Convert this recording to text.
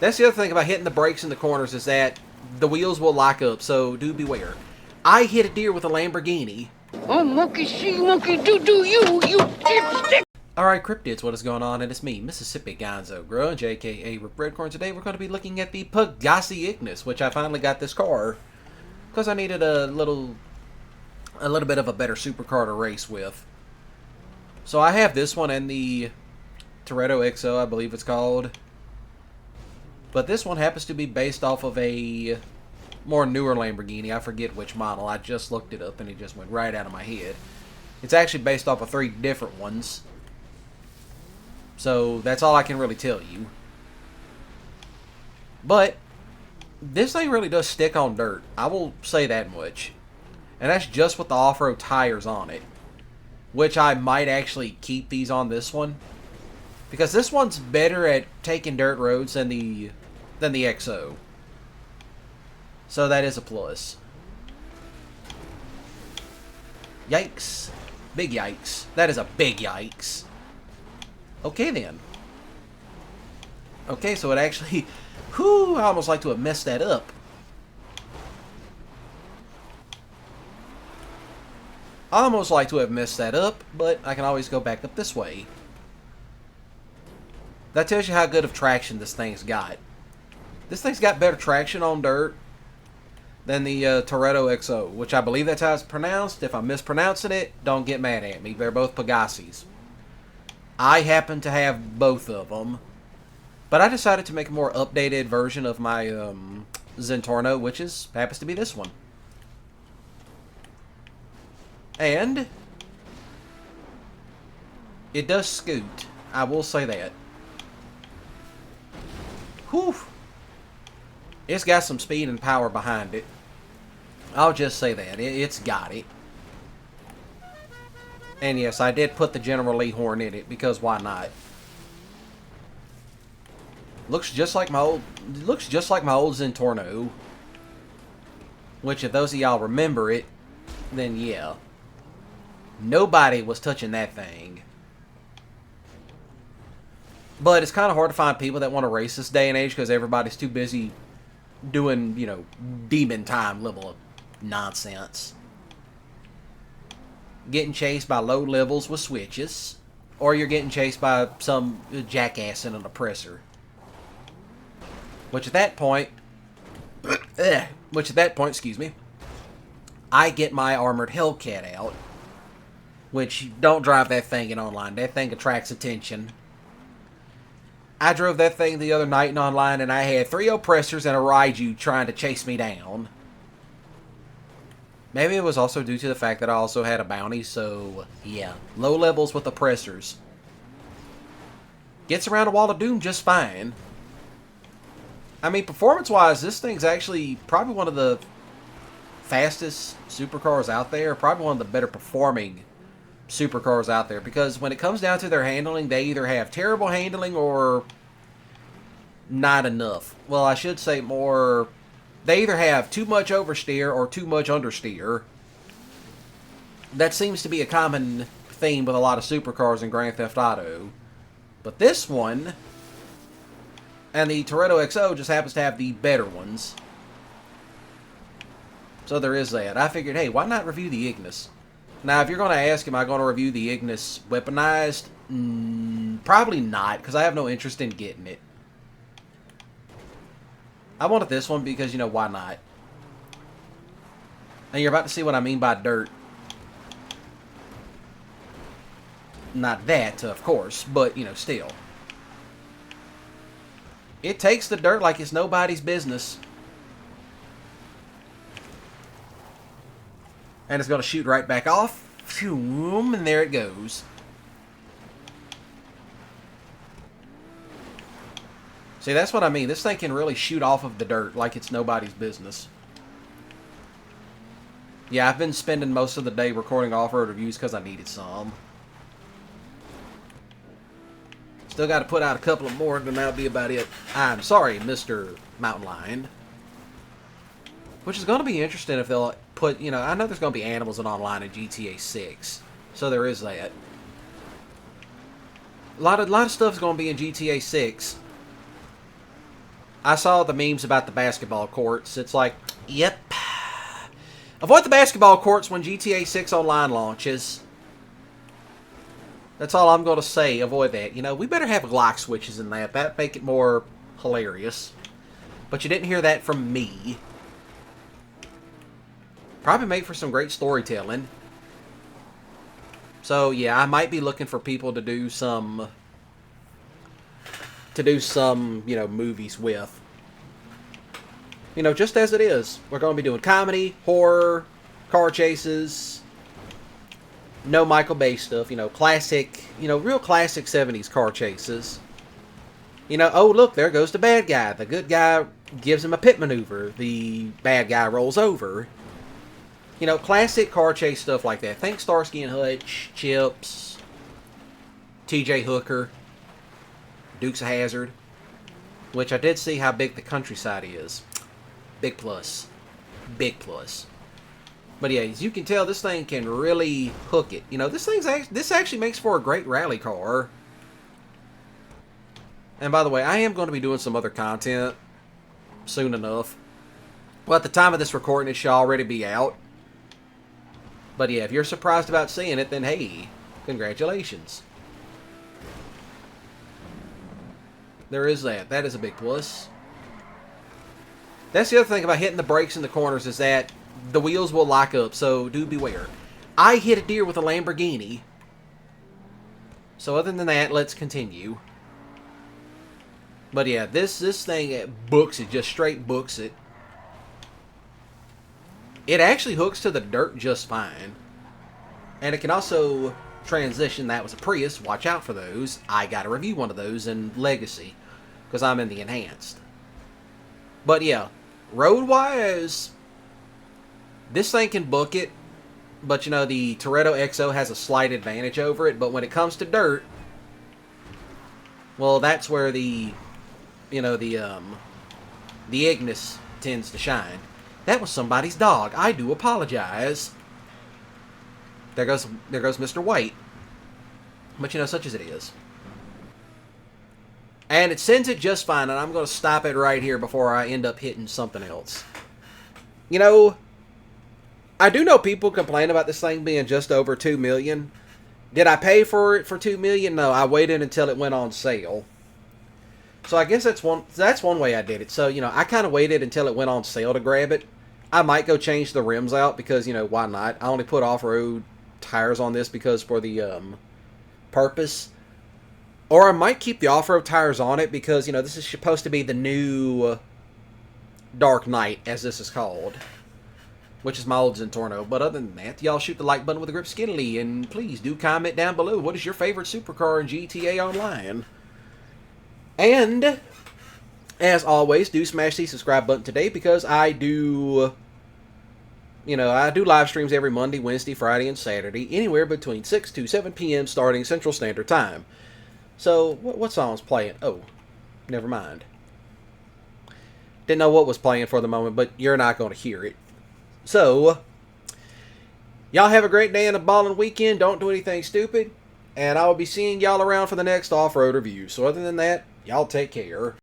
That's the other thing about hitting the brakes in the corners is that the wheels will lock up, so do beware. I hit a deer with a Lamborghini. Oh, monkey see, monkey do, you dipstick! Alright, cryptids, what is going on? And it's me, Mississippi Gonzo Grunge, aka Rip Redcorn. Today we're going to be looking at the Pegassi Ignus, which I finally got this car because I needed a little bit of a better supercar to race with. So I have this one and the Toretto XO, I believe it's called. But this one happens to be based off of a more newer Lamborghini. I forget which model. I just looked it up and it just went right out of my head. It's actually based off of 3 different ones. So that's all I can really tell you. But this thing really does stick on dirt. I will say that much. And that's just with the off-road tires on it. Which I might actually keep these on this one. Because this one's better at taking dirt roads than the XO. So that is a plus. Yikes. Big yikes. That is a big yikes. Okay then. Okay, so it actually... Whew, I almost like to have messed that up. I almost like to have messed that up, but I can always go back up this way. That tells you how good of traction this thing's got. This thing's got better traction on dirt than the Toretto XO, which I believe that's how it's pronounced. If I'm mispronouncing it, don't get mad at me. They're both Pegassis. I happen to have both of them. But I decided to make a more updated version of my Zentorno, which happens to be this one. And it does scoot. I will say that. Whew. It's got some speed and power behind it. I'll just say that. It's got it. And yes, I did put the General Lee horn in it, because why not? Looks just like my old Zentorno. Which, if those of y'all remember it, then yeah. Nobody was touching that thing. But it's kind of hard to find people that want to race this day and age because everybody's too busy doing, you know, demon time level of nonsense. Getting chased by low levels with switches. Or you're getting chased by some jackass in an oppressor. Which at that point, excuse me, I get my armored Hellcat out. Which, don't drive that thing in online. That thing attracts attention. I drove that thing the other night in online and I had 3 oppressors and a Raiju trying to chase me down. Maybe it was also due to the fact that I also had a bounty, so yeah. Low levels with oppressors. Gets around a wall of doom just fine. I mean, performance-wise, this thing's actually probably one of the fastest supercars out there. Probably one of the better performing supercars out there, because when it comes down to their handling, they either have terrible handling or not enough. Well, I should say more, they either have too much oversteer or too much understeer. That seems to be a common theme with a lot of supercars in Grand Theft Auto. But this one, and the Toretto XO, just happens to have the better ones. So there is that. I figured, hey, why not review the Ignus? Now, if you're going to ask, am I going to review the Ignus weaponized? Probably not, because I have no interest in getting it. I wanted this one because, you know, why not? And you're about to see what I mean by dirt. Not that, of course, but, you know, still. It takes the dirt like it's nobody's business. And it's going to shoot right back off. And there it goes. See, that's what I mean. This thing can really shoot off of the dirt like it's nobody's business. Yeah, I've been spending most of the day recording off-road reviews because I needed some. Still got to put out a couple of more, and that'll be about it. I'm sorry, Mr. Mountain Lion. Which is going to be interesting if they'll put, you know, I know there's going to be animals in online in GTA 6. So there is that. A lot of stuff's going to be in GTA 6. I saw the memes about the basketball courts. It's like, yep. Avoid the basketball courts when GTA 6 Online launches. That's all I'm going to say. Avoid that. You know, we better have lock switches in that. That'd make it more hilarious. But you didn't hear that from me. Probably make for some great storytelling. So, yeah, I might be looking for people to do some... you know, movies with. You know, just as it is. We're going to be doing comedy, horror, car chases, no Michael Bay stuff, you know, classic, you know, real classic 70s car chases. You know, oh, look, there goes the bad guy. The good guy gives him a pit maneuver. The bad guy rolls over. You know, classic car chase stuff like that. Think Starsky and Hutch, Chips, TJ Hooker, Dukes of Hazzard, which I did see how big the countryside is. Big plus. Big plus. But yeah, as you can tell, this thing can really hook it. You know, this actually makes for a great rally car. And by the way, I am going to be doing some other content soon enough. Well, at the time of this recording, it should already be out. But yeah, if you're surprised about seeing it, then hey, congratulations. There is that. That is a big plus. That's the other thing about hitting the brakes in the corners is that the wheels will lock up, so do beware. I hit a deer with a Lamborghini. So other than that, let's continue. But yeah, this thing it books it, just straight books it. It actually hooks to the dirt just fine. And it can also transition. That was a Prius. Watch out for those. I got to review one of those in Legacy because I'm in the Enhanced. But yeah, road-wise, this thing can book it. But you know, the Toretto XO has a slight advantage over it. But when it comes to dirt, well, that's where the, you know, the Ignus tends to shine. That was somebody's dog. I do apologize. There goes Mr. White. But you know, such as it is. And it sends it just fine, and I'm going to stop it right here before I end up hitting something else. You know, I do know people complain about this thing being just over $2 million. Did I pay for it for $2 million? No, I waited until it went on sale. So I guess that's one way I did it. So, you know, I kind of waited until it went on sale to grab it. I might go change the rims out because, you know, why not? I only put off-road tires on this because for the purpose. Or I might keep the off-road tires on it because, you know, this is supposed to be the new Dark Knight, as this is called. Which is my old Zentorno. But other than that, y'all shoot the like button with a grip skinnily. And please do comment down below. What is your favorite supercar in GTA Online? And, as always, do smash the subscribe button today because I do, you know, I do live streams every Monday, Wednesday, Friday, and Saturday, anywhere between 6 to 7 p.m. starting Central Standard Time. So, what song's playing? Oh, never mind. Didn't know what was playing for the moment, but you're not going to hear it. So, y'all have a great day and a ballin' weekend. Don't do anything stupid. And I will be seeing y'all around for the next off-road review. So other than that, y'all take care.